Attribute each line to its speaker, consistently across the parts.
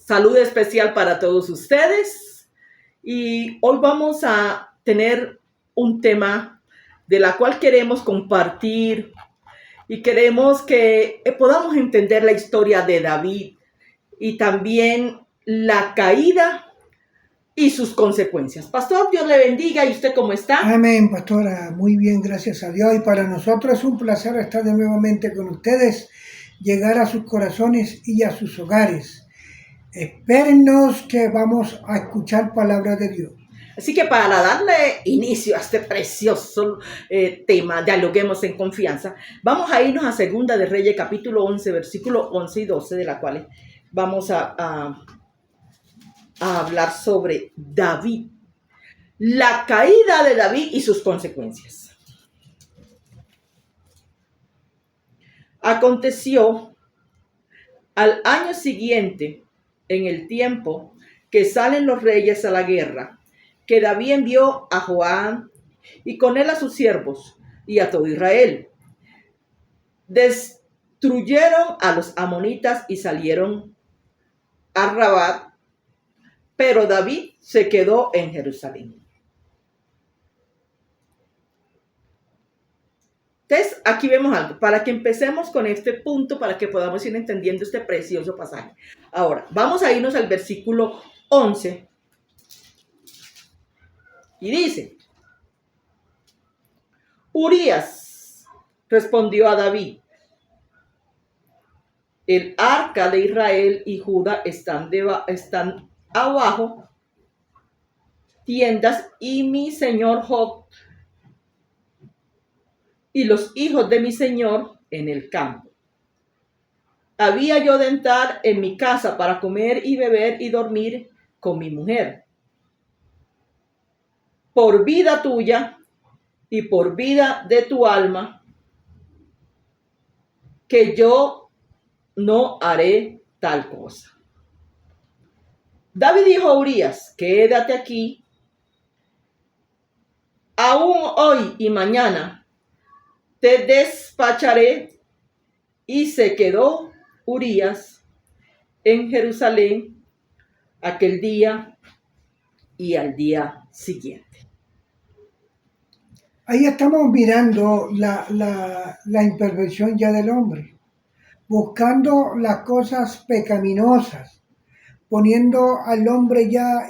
Speaker 1: Salud especial para todos ustedes. Y hoy vamos a tener un tema de la cual queremos compartir y queremos que podamos entender la historia de David y también la caída y sus consecuencias. Pastor, Dios le bendiga. ¿Y usted cómo está?
Speaker 2: Amén, pastora. Muy bien, gracias a Dios. Y para nosotros es un placer estar de nuevamente con ustedes, llegar a sus corazones y a sus hogares. Espérennos que vamos a escuchar palabras de Dios.
Speaker 1: Así que para darle inicio a este precioso tema, dialoguemos en confianza, vamos a irnos a Segunda de Reyes, capítulo 11, versículos 11 y 12, de la cual vamos a hablar sobre David, la caída de David y sus consecuencias. Aconteció al año siguiente, en el tiempo que salen los reyes a la guerra, que David envió a Joab y con él a sus siervos y a todo Israel. Destruyeron a los amonitas y salieron a Rabat, pero David se quedó en Jerusalén. Entonces, aquí vemos algo, para que empecemos con este punto, para que podamos ir entendiendo este precioso pasaje. Ahora, vamos a irnos al versículo 11. Y dice: Urías respondió a David: el arca de Israel y Judá están abajo, tiendas, y mi señor Job y los hijos de mi señor en el campo. Había yo de entrar en mi casa para comer y beber y dormir con mi mujer. Por vida tuya y por vida de tu alma, que yo no haré tal cosa. David dijo a Urías: quédate aquí, aún hoy y mañana te despacharé. Y se quedó Urías en Jerusalén aquel día y al día siguiente.
Speaker 2: Ahí estamos mirando la imperfección ya del hombre, buscando las cosas pecaminosas, poniendo al hombre ya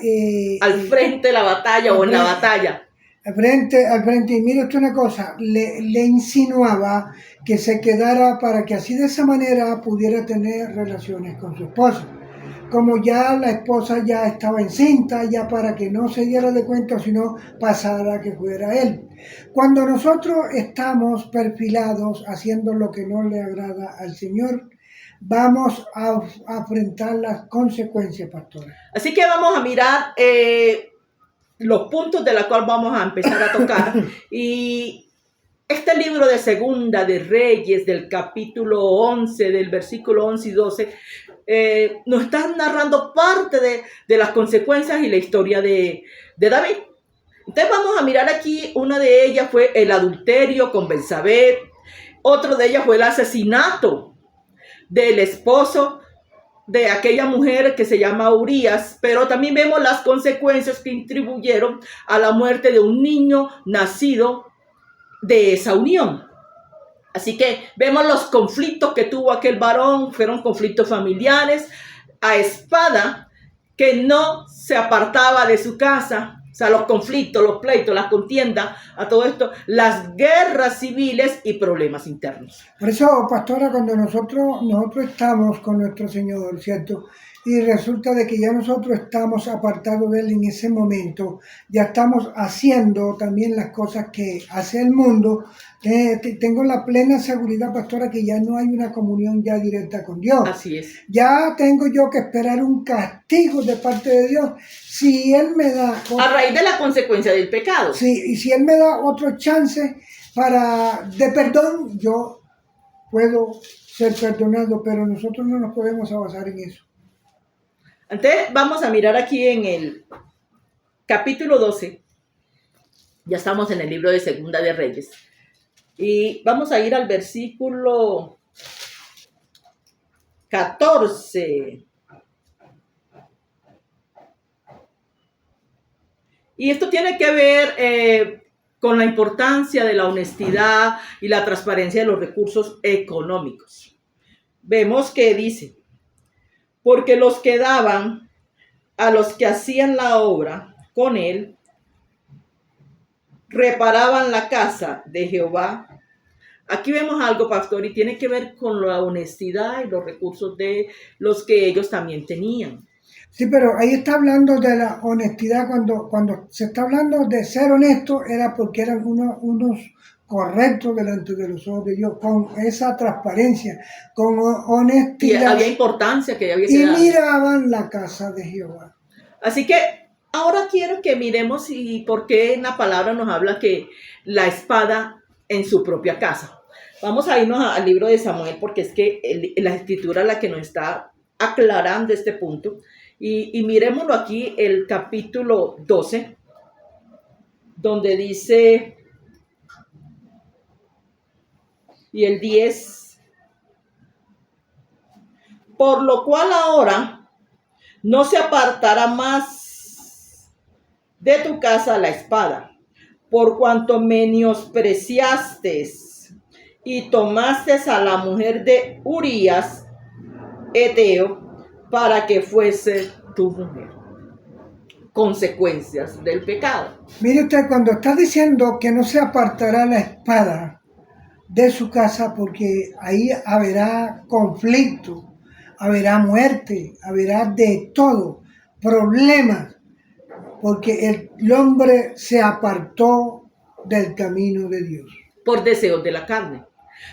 Speaker 1: al frente de la batalla o en la batalla.
Speaker 2: Al frente, y mire usted una cosa, le insinuaba que se quedara para que así de esa manera pudiera tener relaciones con su esposa. Como ya la esposa ya estaba encinta, ya para que no se diera de cuenta, sino pasara que fuera él. Cuando nosotros estamos perfilados haciendo lo que no le agrada al Señor, vamos a enfrentar las consecuencias, pastora.
Speaker 1: Así que vamos a mirar los puntos de los cuales vamos a empezar a tocar. Y este libro de Segunda de Reyes, del capítulo 11, del versículo 11 y 12, nos está narrando parte de las consecuencias y la historia de David. Entonces vamos a mirar aquí, una de ellas fue el adulterio con Betsabé, otro de ellas fue el asesinato del esposo de aquella mujer que se llama Urías, pero también vemos las consecuencias que contribuyeron a la muerte de un niño nacido de esa unión. Así que vemos los conflictos que tuvo aquel varón, fueron conflictos familiares, a espada, que no se apartaba de su casa. O sea, los conflictos, los pleitos, las contiendas, a todo esto, las guerras civiles y problemas internos.
Speaker 2: Por eso, pastora, cuando nosotros estamos con nuestro Señor, ¿cierto? Y resulta de que ya nosotros estamos apartados de Él en ese momento, ya estamos haciendo también las cosas que hace el mundo. Tengo la plena seguridad, pastora, que ya no hay una comunión ya directa con Dios.
Speaker 1: Así es.
Speaker 2: Ya tengo yo que esperar un castigo de parte de Dios. Si Él me da...
Speaker 1: A raíz de la consecuencia del pecado.
Speaker 2: Sí, y si Él me da otro chance de perdón, yo puedo ser perdonado, pero nosotros no nos podemos basar en eso.
Speaker 1: Entonces vamos a mirar aquí en el capítulo 12. Ya estamos en el libro de Segunda de Reyes. Y vamos a ir al versículo 14. Y esto tiene que ver con la importancia de la honestidad y la transparencia de los recursos económicos. Vemos que dice, porque los que daban a los que hacían la obra con él, reparaban la casa de Jehová. Aquí vemos algo, pastor, y tiene que ver con la honestidad y los recursos de los que ellos también tenían.
Speaker 2: Sí, pero ahí está hablando de la honestidad. Cuando se está hablando de ser honesto, era porque eran unos correctos delante de los ojos de Dios, con esa transparencia, con
Speaker 1: Y
Speaker 2: honestidad.
Speaker 1: había importancia que había
Speaker 2: Y
Speaker 1: que dar.
Speaker 2: miraban la casa de Jehová.
Speaker 1: Así que ahora quiero que miremos y por qué en la palabra nos habla que la espada en su propia casa. Vamos a irnos al libro de Samuel porque es que la escritura es la que nos está aclarando este punto. Y miremoslo aquí, el capítulo 12, donde dice, y el 10, por lo cual ahora no se apartará más de tu casa la espada, por cuanto menospreciaste y tomaste a la mujer de Urías, Eteo, para que fuese tu mujer. Consecuencias del pecado.
Speaker 2: Mire usted, cuando está diciendo que no se apartará la espada de su casa, porque ahí habrá conflicto, habrá muerte, habrá de todo, problemas, porque el hombre se apartó del camino de Dios.
Speaker 1: Por deseos de la carne.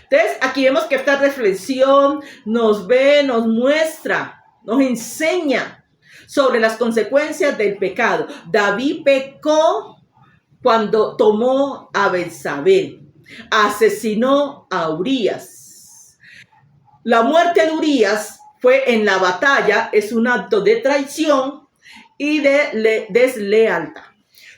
Speaker 1: Entonces, aquí vemos que esta reflexión nos muestra, nos enseña sobre las consecuencias del pecado. David pecó cuando tomó a Betsabé, asesinó a Urías. La muerte de Urías fue en la batalla, es un acto de traición y de deslealtad.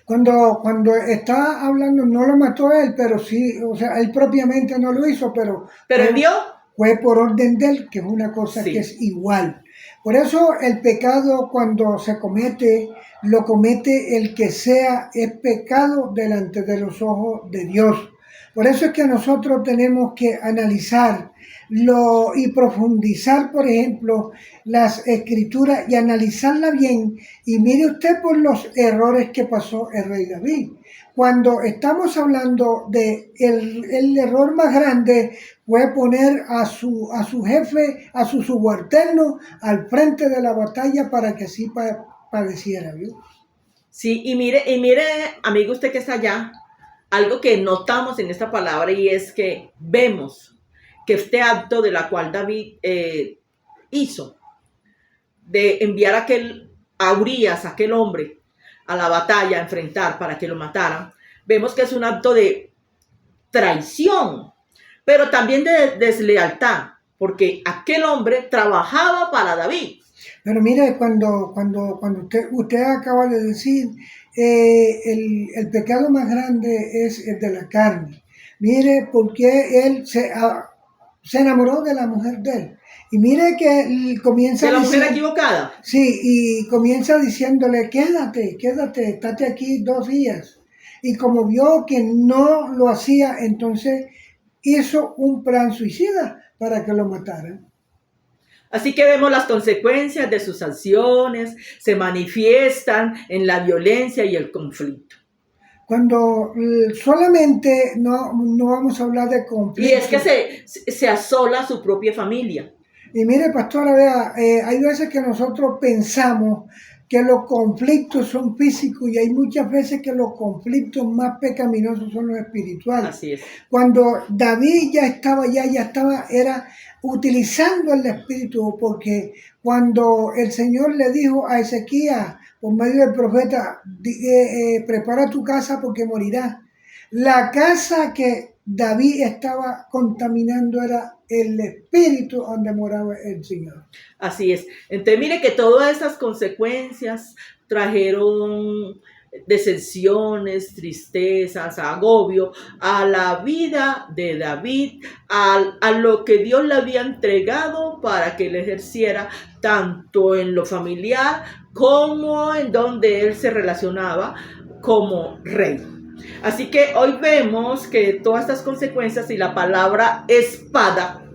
Speaker 2: Cuando está hablando, no lo mató él, pero sí, o sea, él propiamente no lo hizo, pero
Speaker 1: envió.
Speaker 2: Fue por orden de él, que es una cosa
Speaker 1: Sí.
Speaker 2: que es igual. Por eso el pecado cuando se comete, lo comete el que sea, es pecado delante de los ojos de Dios. Por eso es que nosotros tenemos que analizar y profundizar, por ejemplo, las escrituras y analizarla bien. Y mire usted por los errores que pasó el rey David. Cuando estamos hablando de el error más grande fue poner a su jefe, a su subalterno al frente de la batalla para que así padeciera, ¿vio?
Speaker 1: Sí, y mire, amigo, usted que está allá, algo que notamos en esta palabra y es que vemos que este acto de la cual David hizo, de enviar a Urías, aquel hombre, a la batalla, a enfrentar para que lo mataran, vemos que es un acto de traición, pero también de deslealtad, porque aquel hombre trabajaba para David.
Speaker 2: Pero mire, cuando usted acaba de decir, el pecado más grande es el de la carne. Mire, porque él se enamoró de la mujer de él. Y mire que comienza
Speaker 1: de la mujer equivocada.
Speaker 2: Sí, y comienza diciéndole, quédate, estate aquí 2 días. Y como vio que no lo hacía, entonces hizo un plan suicida para que lo mataran.
Speaker 1: Así que vemos las consecuencias de sus acciones, se manifiestan en la violencia y el conflicto.
Speaker 2: Cuando solamente no vamos a hablar de conflicto.
Speaker 1: Y es que se asola su propia familia.
Speaker 2: Y mire, pastora, vea, hay veces que nosotros pensamos que los conflictos son físicos y hay muchas veces que los conflictos más pecaminosos son los espirituales.
Speaker 1: Así es.
Speaker 2: Cuando David era utilizando el espíritu, porque cuando el Señor le dijo a Ezequías, por medio del profeta, prepara tu casa porque morirás. La casa que David estaba contaminando era el espíritu donde moraba el Señor.
Speaker 1: Así es. Entonces mire que todas estas consecuencias trajeron decepciones, tristezas, agobio a la vida de David, a lo que Dios le había entregado para que él ejerciera tanto en lo familiar como en donde él se relacionaba como rey. Así que hoy vemos que todas estas consecuencias y la palabra espada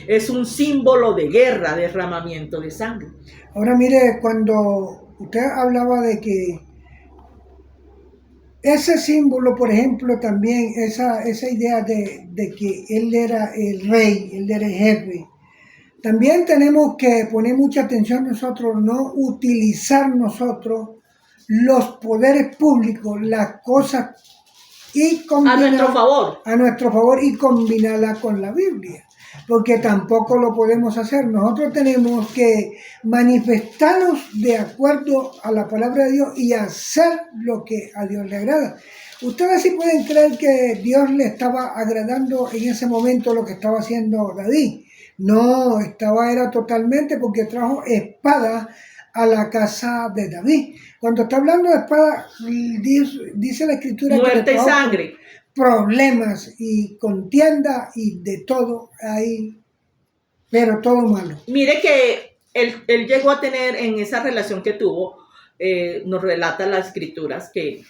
Speaker 1: es un símbolo de guerra, derramamiento de sangre.
Speaker 2: Ahora mire, cuando usted hablaba de que ese símbolo, por ejemplo, también esa idea de que él era el rey, él era el jefe, también tenemos que poner mucha atención nosotros, no utilizar nosotros los poderes públicos, las cosas y
Speaker 1: a
Speaker 2: nuestro favor y combinarla con la Biblia, porque tampoco lo podemos hacer. Nosotros tenemos que manifestarnos de acuerdo a la palabra de Dios y hacer lo que a Dios le agrada. Ustedes sí pueden creer que Dios le estaba agradando en ese momento lo que estaba haciendo David. No, era totalmente porque trajo espada a la casa de David. Cuando está hablando de espada, dice la escritura
Speaker 1: muerte y sangre,
Speaker 2: problemas y contienda y de todo ahí, pero todo malo.
Speaker 1: Mire que él llegó a tener en esa relación que tuvo, nos relata las escrituras que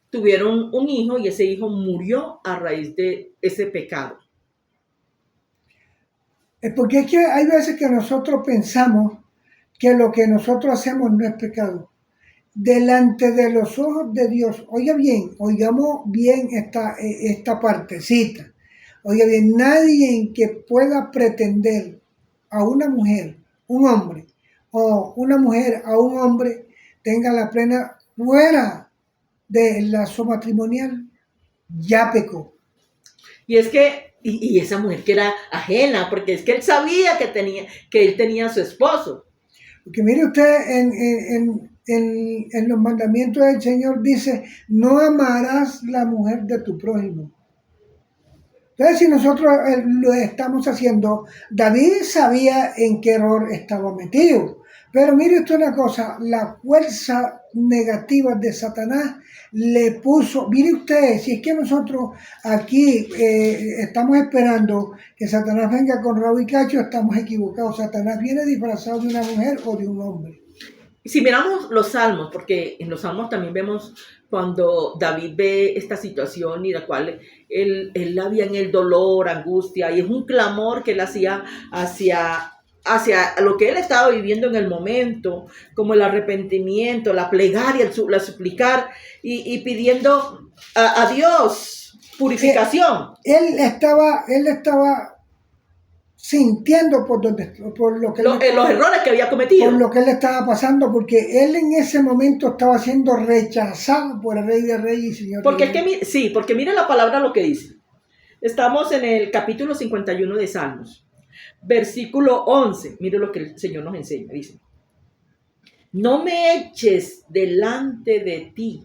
Speaker 1: tuvieron un hijo y ese hijo murió a raíz de ese pecado.
Speaker 2: Porque es que hay veces que nosotros pensamos que lo que nosotros hacemos no es pecado. Delante de los ojos de Dios, oigamos bien esta partecita. Oiga bien, nadie que pueda pretender a una mujer, un hombre, o una mujer a un hombre, tenga la plena fuera de lazo matrimonial, ya pecó.
Speaker 1: Y es que, y esa mujer que era ajena, porque es que él sabía que él tenía a su esposo.
Speaker 2: Porque mire usted, en los mandamientos del Señor dice, no amarás la mujer de tu prójimo. Entonces, si nosotros lo estamos haciendo, David sabía en qué error estaba metido. Pero mire usted una cosa, la fuerza negativa de Satanás le puso, mire usted, si es que nosotros aquí estamos esperando que Satanás venga con rabo y cacho, estamos equivocados. Satanás viene disfrazado de una mujer o de un hombre.
Speaker 1: Si miramos los salmos, porque en los salmos también vemos cuando David ve esta situación y la cual él había en el dolor, angustia, y es un clamor que él hacía hacia lo que él estaba viviendo en el momento, como el arrepentimiento, la plegaria, la suplicar y pidiendo a Dios purificación.
Speaker 2: Él estaba sintiendo por lo que
Speaker 1: los errores que había cometido,
Speaker 2: por lo que él estaba pasando, porque él en ese momento estaba siendo rechazado por el Rey de Reyes y Señor
Speaker 1: porque
Speaker 2: de Reyes.
Speaker 1: Sí, porque mira la palabra lo que dice. Estamos en el capítulo 51 de Salmos, versículo 11. Mire lo que el Señor nos enseña. Dice: no me eches delante de ti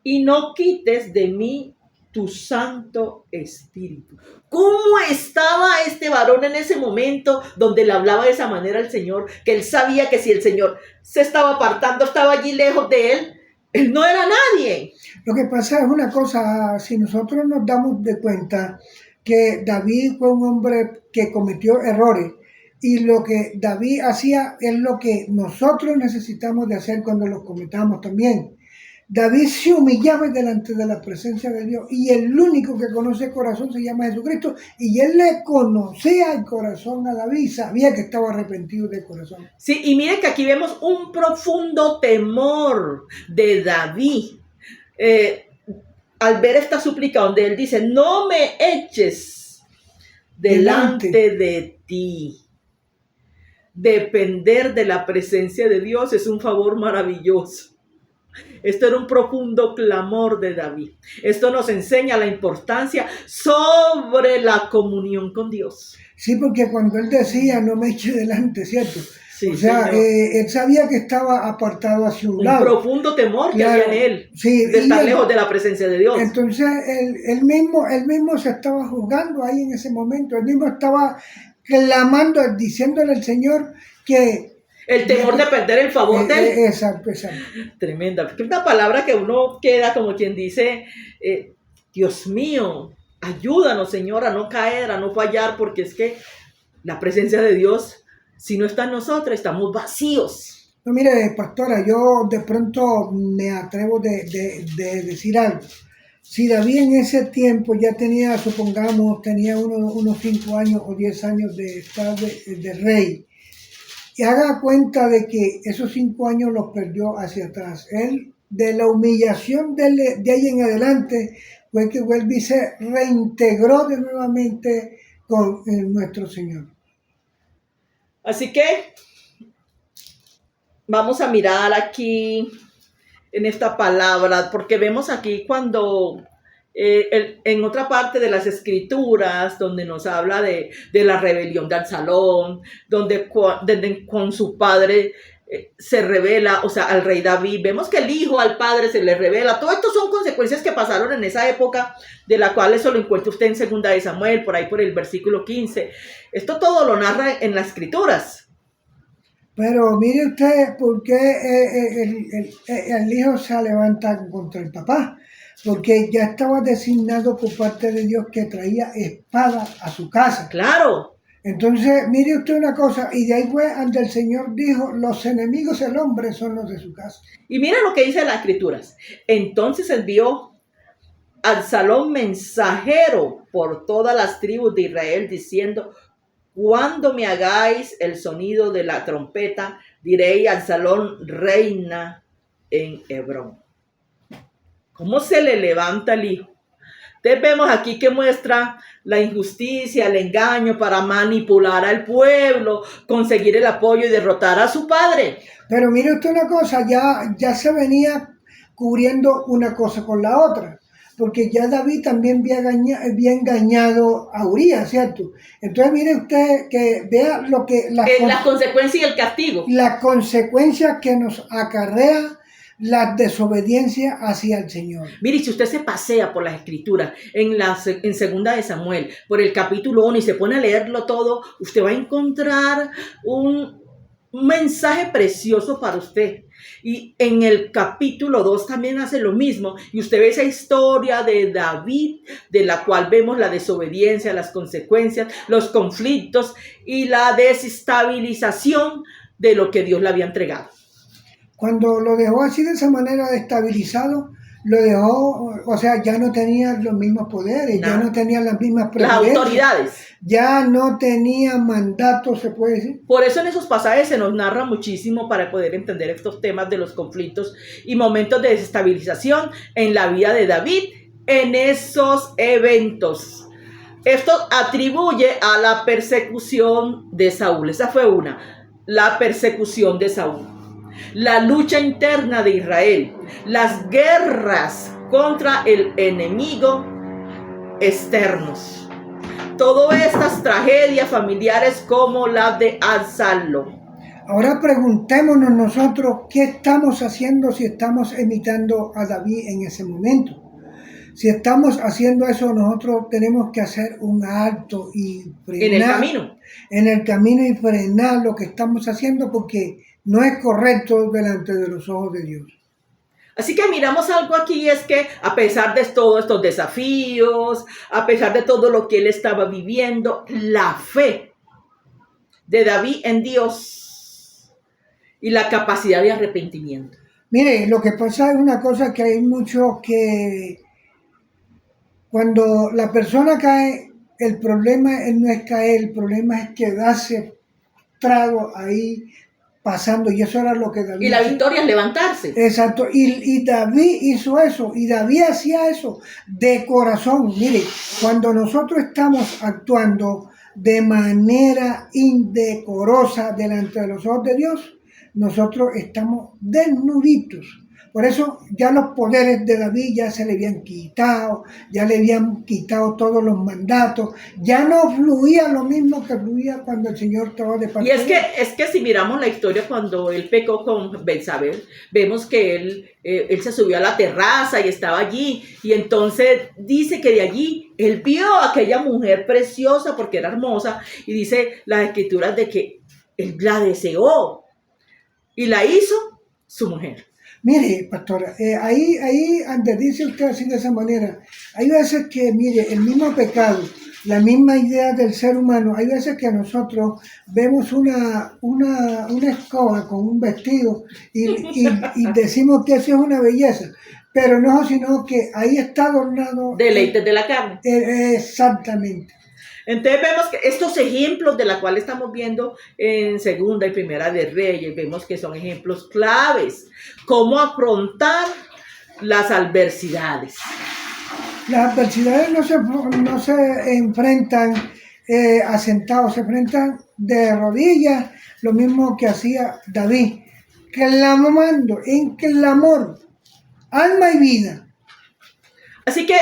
Speaker 1: y no quites de mí tu Santo Espíritu. ¿Cómo estaba este varón en ese momento donde le hablaba de esa manera al Señor? Que él sabía que si el Señor se estaba apartando, estaba allí lejos de él no era nadie.
Speaker 2: Lo que pasa es una cosa, si nosotros nos damos de cuenta que David fue un hombre que cometió errores, y lo que David hacía es lo que nosotros necesitamos de hacer cuando los cometamos también. David se humillaba delante de la presencia de Dios, y el único que conoce el corazón se llama Jesucristo, y él le conocía el corazón a David, sabía que estaba arrepentido de corazón.
Speaker 1: Sí, y mire que aquí vemos un profundo temor de David al ver esta súplica donde él dice: no me eches delante de ti. Depender de la presencia de Dios es un favor maravilloso. Esto era un profundo clamor de David. Esto nos enseña la importancia sobre la comunión con Dios.
Speaker 2: Sí, porque cuando él decía no me eche delante, ¿cierto?
Speaker 1: Sí,
Speaker 2: o sea, él sabía que estaba apartado hacia un lado.
Speaker 1: Un profundo temor que había en él,
Speaker 2: sí,
Speaker 1: de estar lejos de la presencia de Dios.
Speaker 2: Entonces él mismo se estaba juzgando ahí en ese momento. Él mismo estaba clamando, diciéndole al Señor que
Speaker 1: el temor de perder el favor de él.
Speaker 2: Exacto.
Speaker 1: Tremenda. Una palabra que uno queda como quien dice: Dios mío, ayúdanos, Señor, a no caer, a no fallar, porque es que la presencia de Dios, si no está en nosotros, estamos vacíos.
Speaker 2: No, mire, pastora, yo de pronto me atrevo de decir algo. Si David en ese tiempo ya tenía, supongamos, tenía unos 5 años o 10 años de estar de rey, y haga cuenta de que esos 5 años los perdió hacia atrás. Él, de la humillación de ahí en adelante, fue que vuelve y se reintegró de nuevamente con nuestro Señor.
Speaker 1: Así que vamos a mirar aquí en esta palabra, porque vemos aquí cuando en otra parte de las escrituras, donde nos habla de la rebelión de Absalón, donde con su padre se revela, o sea, al rey David, vemos que el hijo al padre se le revela. Todo esto son consecuencias que pasaron en esa época, de la cual eso lo encuentra usted en Segunda de Samuel, por ahí por el versículo 15. Esto todo lo narra en las escrituras.
Speaker 2: Pero mire usted por qué el hijo se levanta contra el papá. Porque ya estaba designado por parte de Dios que traía espada a su casa.
Speaker 1: Claro.
Speaker 2: Entonces, mire usted una cosa, y de ahí fue ante el Señor dijo, los enemigos del hombre son los de su casa.
Speaker 1: Y mira lo que dice las escrituras. Entonces envió Absalón mensajero por todas las tribus de Israel, diciendo: cuando me hagáis el sonido de la trompeta, diréis: Absalón reina en Hebrón. ¿Cómo se le levanta el hijo? Entonces vemos aquí que muestra la injusticia, el engaño para manipular al pueblo, conseguir el apoyo y derrotar a su padre.
Speaker 2: Pero mire usted una cosa, ya se venía cubriendo una cosa con la otra. Porque ya David también había engañado a Urías, ¿cierto? Entonces mire usted que vea lo que...
Speaker 1: las consecuencias y el castigo.
Speaker 2: Las consecuencias que nos acarrea la desobediencia hacia el Señor.
Speaker 1: Mire, si usted se pasea por las escrituras en Segunda de Samuel, por el capítulo 1 y se pone a leerlo todo, usted va a encontrar un mensaje precioso para usted. Y en el capítulo 2 también hace lo mismo. Y usted ve esa historia de David, de la cual vemos la desobediencia, las consecuencias, los conflictos y la desestabilización de lo que Dios le había entregado.
Speaker 2: Cuando lo dejó así de esa manera destabilizado, lo dejó, o sea, ya no tenía los mismos poderes, ya no tenía las mismas
Speaker 1: preferencias. Las autoridades.
Speaker 2: Ya no tenía mandato, se puede decir.
Speaker 1: Por eso en esos pasajes se nos narra muchísimo para poder entender estos temas de los conflictos y momentos de desestabilización en la vida de David en esos eventos. Esto atribuye a la persecución de Saúl. Esa fue una, la persecución de Saúl. La lucha interna de Israel, las guerras contra el enemigo externos. Todas estas tragedias familiares como la de Absalón.
Speaker 2: Ahora preguntémonos nosotros qué estamos haciendo si estamos imitando a David en ese momento. Si estamos haciendo eso, nosotros tenemos que hacer un alto y frenar.
Speaker 1: En el camino.
Speaker 2: En el camino y frenar lo que estamos haciendo porque no es correcto delante de los ojos de Dios.
Speaker 1: Así que miramos algo aquí, es que a pesar de todos estos desafíos, a pesar de todo lo que él estaba viviendo, la fe de David en Dios y la capacidad de arrepentimiento.
Speaker 2: Mire, lo que pasa es una cosa que hay mucho que cuando la persona cae, el problema no es caer, el problema es quedarse trago ahí pasando, y eso era lo que David
Speaker 1: y la victoria es levantarse.
Speaker 2: Exacto, y David hizo eso, y David hacía eso de corazón. Mire, cuando nosotros estamos actuando de manera indecorosa delante de los ojos de Dios, nosotros estamos desnuditos. Por eso ya los poderes de David ya se le habían quitado, ya le habían quitado todos los mandatos, ya no fluía lo mismo que fluía cuando el Señor estaba de parte.
Speaker 1: Y es que si miramos la historia cuando él pecó con Betsabé, vemos que él se subió a la terraza y estaba allí, y entonces dice que de allí él vio a aquella mujer preciosa porque era hermosa, y dice las escrituras de que él la deseó y la hizo su mujer.
Speaker 2: Mire, pastora, ahí antes dice usted así de esa manera, hay veces que, mire, el mismo pecado la misma idea del ser humano. Hay veces que nosotros vemos una escoba con un vestido y decimos que eso es una belleza, pero no, sino que ahí está adornado.
Speaker 1: Deleites de la carne.
Speaker 2: Exactamente.
Speaker 1: Entonces vemos que estos ejemplos de la cual estamos viendo en Segunda y Primera de Reyes, vemos que son ejemplos claves. Cómo afrontar las adversidades.
Speaker 2: Las adversidades no se enfrentan asentados, se enfrentan de rodillas, lo mismo que hacía David, clamando en clamor, alma y vida.
Speaker 1: Así que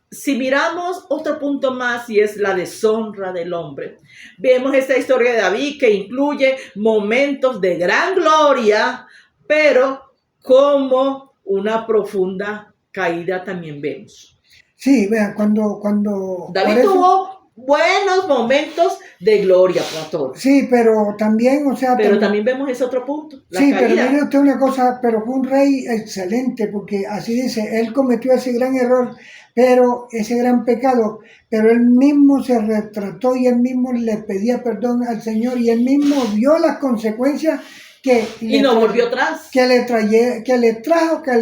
Speaker 1: si miramos otro punto más, y es la deshonra del hombre, vemos esta historia de David que incluye momentos de gran gloria, pero como una profunda caída también vemos.
Speaker 2: Sí, vean, cuando
Speaker 1: David tuvo buenos momentos de gloria, pastor.
Speaker 2: Sí, pero también, o sea...
Speaker 1: Pero también vemos ese otro punto, la
Speaker 2: sí,
Speaker 1: caída.
Speaker 2: pero mire usted una cosa, pero fue un rey excelente, porque así dice, él cometió ese gran error, pero ese gran pecado, pero él mismo se retrató y él mismo le pedía perdón al Señor y él mismo vio las consecuencias que...
Speaker 1: Y no volvió atrás.
Speaker 2: Que le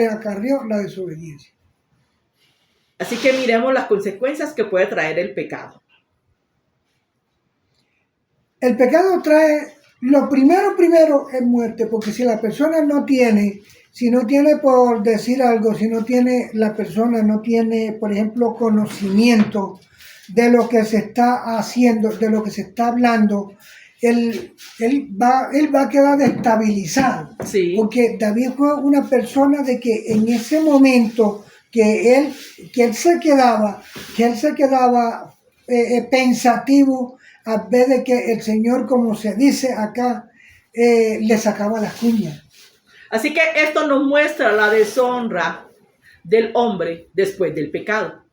Speaker 2: acarrió la desobediencia.
Speaker 1: Así que miremos las consecuencias que puede traer el pecado.
Speaker 2: El pecado trae, lo primero es muerte, porque si la persona si no tiene por decir algo, la persona no tiene, por ejemplo, conocimiento de lo que se está haciendo, de lo que se está hablando, él va a quedar destabilizado.
Speaker 1: Sí.
Speaker 2: Porque David fue una persona de que en ese momento que él se quedaba pensativo, a vez de que el Señor, como se dice acá, le sacaba las cuñas.
Speaker 1: Así que esto nos muestra la deshonra del hombre después del pecado.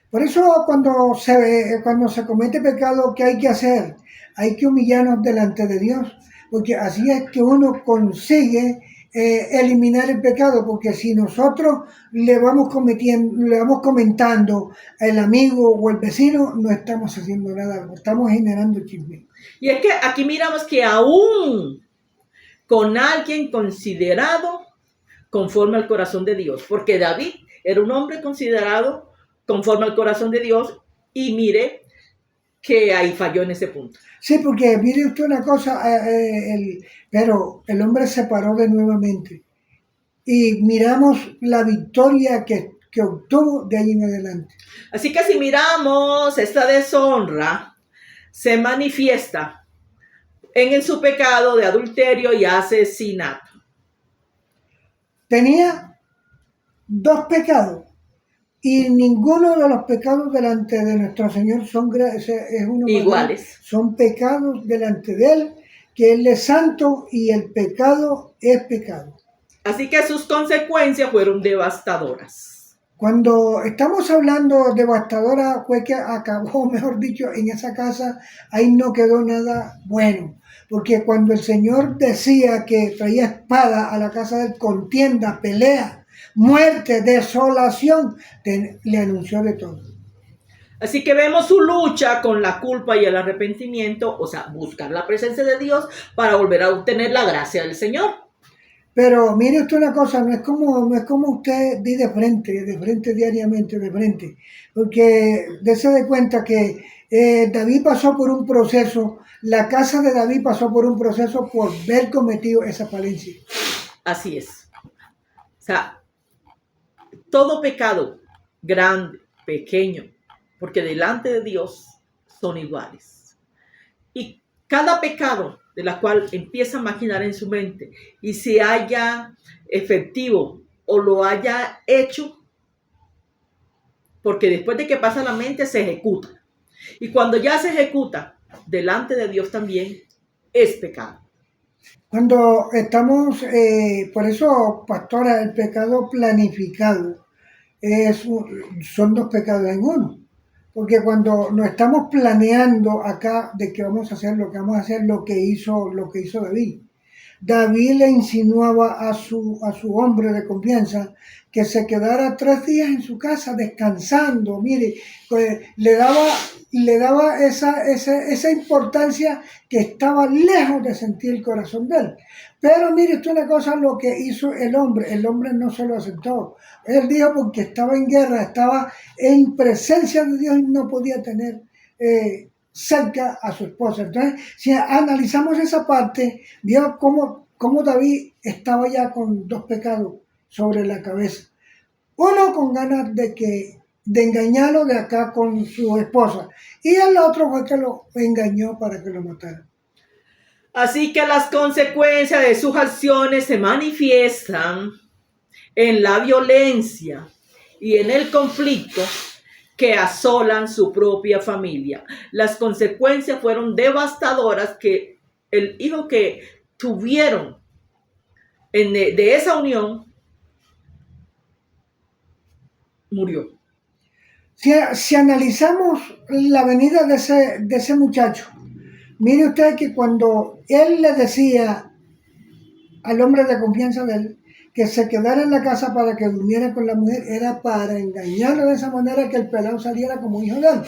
Speaker 2: Por eso cuando se comete pecado, ¿qué hay que hacer? Hay que humillarnos delante de Dios, porque así es que uno consigue eliminar el pecado, porque si nosotros le vamos comentando al amigo o al vecino, no estamos haciendo nada, estamos generando chisme.
Speaker 1: Y es que aquí miramos que aún con alguien considerado conforme al corazón de Dios, porque David era un hombre considerado conforme al corazón de Dios, y mire que ahí falló en ese punto.
Speaker 2: Sí, porque mire usted una cosa, pero el hombre se paró de nuevamente y miramos la victoria que obtuvo de ahí en adelante.
Speaker 1: Así que si miramos esta deshonra, se manifiesta en su pecado de adulterio y asesinato.
Speaker 2: Tenía 2 pecados y ninguno de los pecados delante de nuestro Señor es uno
Speaker 1: iguales.
Speaker 2: Son pecados delante de Él, que Él es santo y el pecado es pecado.
Speaker 1: Así que sus consecuencias fueron devastadoras.
Speaker 2: Cuando estamos hablando devastadora, fue que acabó, mejor dicho, en esa casa, ahí no quedó nada bueno. Porque cuando el Señor decía que traía espada a la casa de contienda, pelea, muerte, desolación, le anunció de todo.
Speaker 1: Así que vemos su lucha con la culpa y el arrepentimiento, o sea, buscar la presencia de Dios para volver a obtener la gracia del Señor.
Speaker 2: Pero mire usted una cosa, no es como usted di de frente diariamente, de frente. Porque dése de cuenta que David pasó por un proceso, la casa de David pasó por un proceso por haber cometido esa falencia.
Speaker 1: Así es. O sea, todo pecado, grande, pequeño, porque delante de Dios son iguales. Y cada pecado de la cual empieza a maquinar en su mente y se haya efectivo o lo haya hecho, porque después de que pasa la mente se ejecuta. Y cuando ya se ejecuta, delante de Dios también es pecado.
Speaker 2: Cuando estamos, por eso, pastora, el pecado planificado son 2 pecados en uno. Porque cuando nos estamos planeando acá de que vamos a hacer lo que hizo David. David le insinuaba a su hombre de confianza que se quedara 3 días en su casa descansando. Mire, pues, le daba esa importancia que estaba lejos de sentir el corazón de él. Pero mire usted una cosa, lo que hizo el hombre no se lo aceptó. Él dijo porque estaba en guerra, estaba en presencia de Dios y no podía tener cerca a su esposa. Entonces, si analizamos esa parte, vio cómo David estaba ya con 2 pecados sobre la cabeza. Uno con ganas de engañarlo de acá con su esposa, y el otro fue que lo engañó para que lo matara.
Speaker 1: Así que las consecuencias de sus acciones se manifiestan en la violencia y en el conflicto que asolan su propia familia. Las consecuencias fueron devastadoras, que el hijo que tuvieron de esa unión murió.
Speaker 2: Si analizamos la venida de ese muchacho, mire usted que cuando él le decía al hombre de confianza de él que se quedara en la casa para que durmiera con la mujer, era para engañarlo de esa manera que el pelado saliera como hijo de él.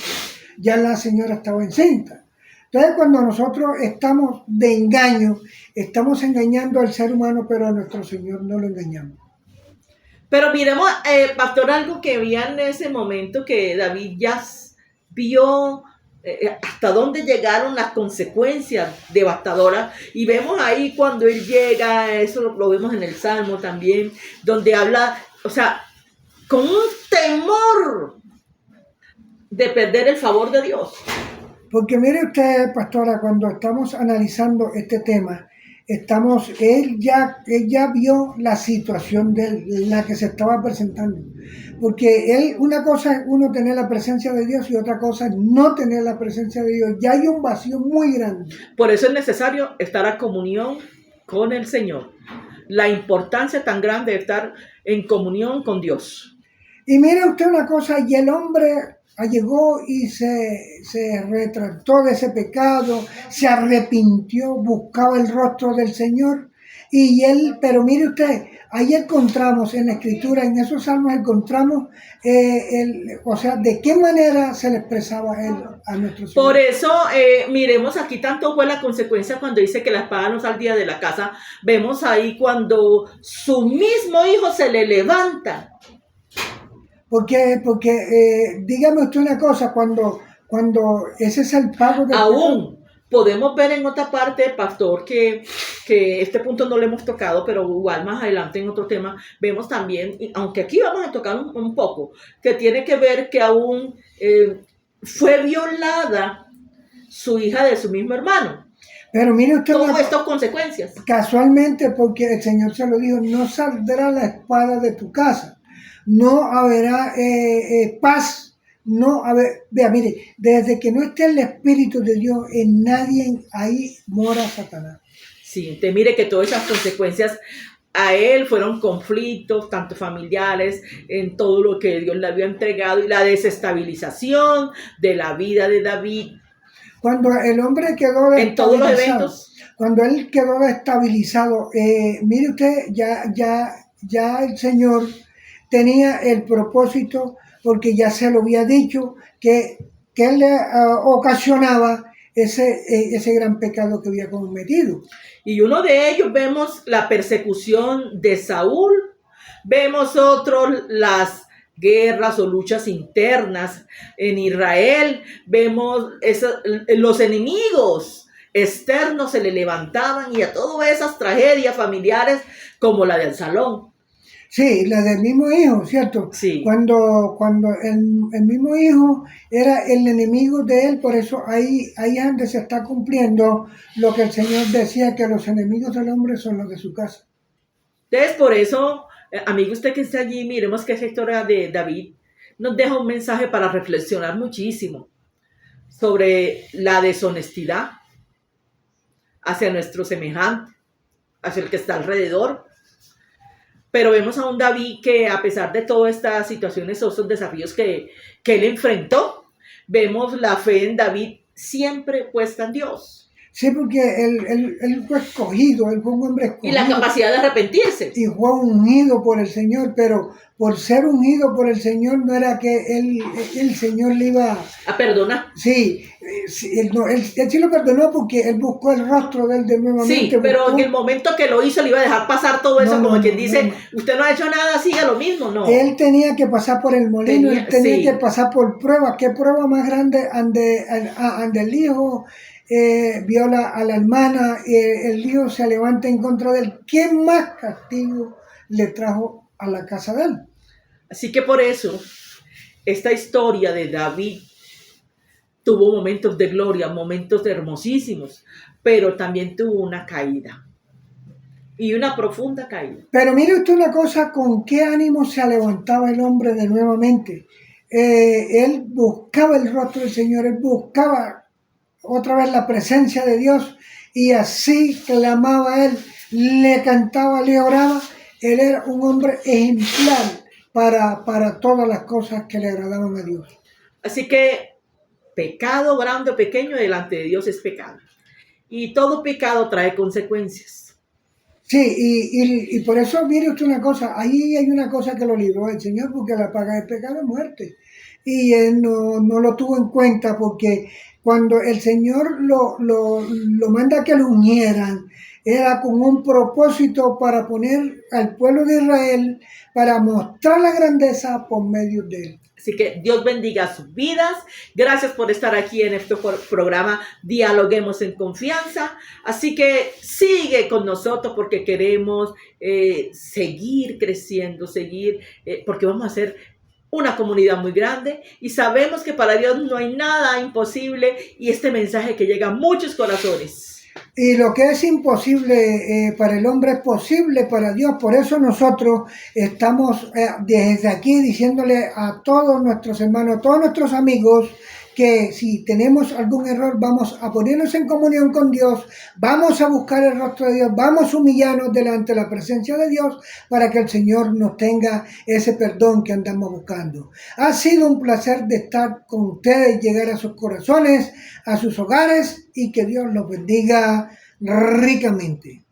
Speaker 2: Ya la señora estaba encinta. Entonces, cuando nosotros estamos de engaño, estamos engañando al ser humano, pero a nuestro Señor no lo engañamos.
Speaker 1: Pero miremos, pastor, algo que había en ese momento, que David ya vio hasta dónde llegaron las consecuencias devastadoras, y vemos ahí cuando él llega, eso lo vemos en el Salmo también, donde habla, o sea, con un temor de perder el favor de Dios.
Speaker 2: Porque mire usted, pastora, cuando estamos analizando este tema, él ya vio la situación de la que se estaba presentando. Porque una cosa es uno tener la presencia de Dios y otra cosa es no tener la presencia de Dios. Ya hay un vacío muy grande.
Speaker 1: Por eso es necesario estar en comunión con el Señor. La importancia tan grande de estar en comunión con Dios.
Speaker 2: Y mire usted una cosa, y el hombre llegó y se retractó de ese pecado, se arrepintió, buscaba el rostro del Señor. Pero mire usted, ahí encontramos en la Escritura, en esos salmos encontramos, o sea, de qué manera se le expresaba él a nuestro Señor.
Speaker 1: Por eso, miremos aquí, tanto fue la consecuencia cuando dice que la espada no saldría de la casa. Vemos ahí cuando su mismo hijo se le levanta.
Speaker 2: Porque dígame usted una cosa, cuando ese es el pago del
Speaker 1: aún pecado. Podemos ver en otra parte, pastor, que este punto no lo hemos tocado, pero igual más adelante en otro tema vemos también, aunque aquí vamos a tocar un poco, que tiene que ver que aún fue violada su hija de su mismo hermano.
Speaker 2: Pero mire usted,
Speaker 1: tuvo estas consecuencias.
Speaker 2: Casualmente, porque el Señor se lo dijo, no saldrá la espada de tu casa. No habrá paz, no haber, vea, mire, desde que no esté el Espíritu de Dios en nadie, ahí mora Satanás.
Speaker 1: Sí, te mire que todas esas consecuencias a él fueron conflictos, tanto familiares, en todo lo que Dios le había entregado, y la desestabilización de la vida de David.
Speaker 2: Cuando el hombre quedó
Speaker 1: en todos los eventos,
Speaker 2: cuando él quedó destabilizado, mire usted, ya el Señor tenía el propósito, porque ya se lo había dicho, que él le ocasionaba ese gran pecado que había cometido.
Speaker 1: Y uno de ellos vemos la persecución de Saúl, vemos otros las guerras o luchas internas en Israel, vemos los enemigos externos se le levantaban, y a todas esas tragedias familiares como la del Absalón.
Speaker 2: Sí, la del mismo hijo, ¿cierto?
Speaker 1: Sí.
Speaker 2: Cuando el mismo hijo era el enemigo de él, por eso ahí es donde se está cumpliendo lo que el Señor decía, que los enemigos del hombre son los de su casa.
Speaker 1: Entonces, por eso, amigo, usted que está allí, miremos que esa historia de David nos deja un mensaje para reflexionar muchísimo sobre la deshonestidad hacia nuestro semejante, hacia el que está alrededor. Pero vemos a un David que, a pesar de todas estas situaciones o estos desafíos que él enfrentó, vemos la fe en David siempre puesta en Dios.
Speaker 2: Sí, porque él fue escogido, él fue un hombre
Speaker 1: Y la
Speaker 2: escogido
Speaker 1: capacidad de arrepentirse.
Speaker 2: y fue ungido por el Señor, pero por ser ungido por el Señor no era que el Señor le iba.
Speaker 1: A perdonar.
Speaker 2: Sí, sí, él sí lo perdonó porque él buscó el rostro de él de nuevamente.
Speaker 1: Sí, pero
Speaker 2: buscó.
Speaker 1: en el momento que lo hizo le iba a dejar pasar todo eso,
Speaker 2: No,
Speaker 1: como
Speaker 2: no,
Speaker 1: quien
Speaker 2: no,
Speaker 1: dice,
Speaker 2: no.
Speaker 1: usted no ha hecho nada, siga lo mismo, no.
Speaker 2: Él tenía que pasar por el molino, él tenía
Speaker 1: Sí.
Speaker 2: que pasar por pruebas. ¿Qué prueba más grande ande el hijo viola a la hermana, el hijo se levanta en contra de él? ¿Qué más castigo le trajo a la casa de él?
Speaker 1: Así que por eso, esta historia de David tuvo momentos de gloria, momentos hermosísimos, pero también tuvo una caída. Y una profunda caída.
Speaker 2: Pero mire usted una cosa, con qué ánimo se levantaba el hombre de nuevamente. Él buscaba el rostro del Señor, él buscaba otra vez la presencia de Dios y así clamaba él, le cantaba, le oraba. Él era un hombre ejemplar para todas las cosas que le agradaban a Dios.
Speaker 1: Así que pecado grande o pequeño delante de Dios es pecado. Y todo pecado trae consecuencias.
Speaker 2: Sí, y por eso mire usted una cosa, ahí hay una cosa que lo libró el Señor, porque la paga del pecado es muerte. Y él no lo tuvo en cuenta porque cuando el Señor lo manda que lo unieran, era con un propósito para poner al pueblo de Israel, para mostrar la grandeza por medio de él.
Speaker 1: Así que Dios bendiga sus vidas. Gracias por estar aquí en este programa Dialoguemos en Confianza. Así que sigue con nosotros porque queremos seguir creciendo, porque vamos a ser una comunidad muy grande y sabemos que para Dios no hay nada imposible y este mensaje que llega a muchos corazones.
Speaker 2: Y lo que es imposible para el hombre es posible para Dios. Por eso nosotros estamos desde aquí diciéndole a todos nuestros hermanos, a todos nuestros amigos, que si tenemos algún error vamos a ponernos en comunión con Dios, vamos a buscar el rostro de Dios, vamos a humillarnos delante de la presencia de Dios para que el Señor nos tenga ese perdón que andamos buscando. Ha sido un placer de estar con ustedes, llegar a sus corazones, a sus hogares y que Dios los bendiga ricamente.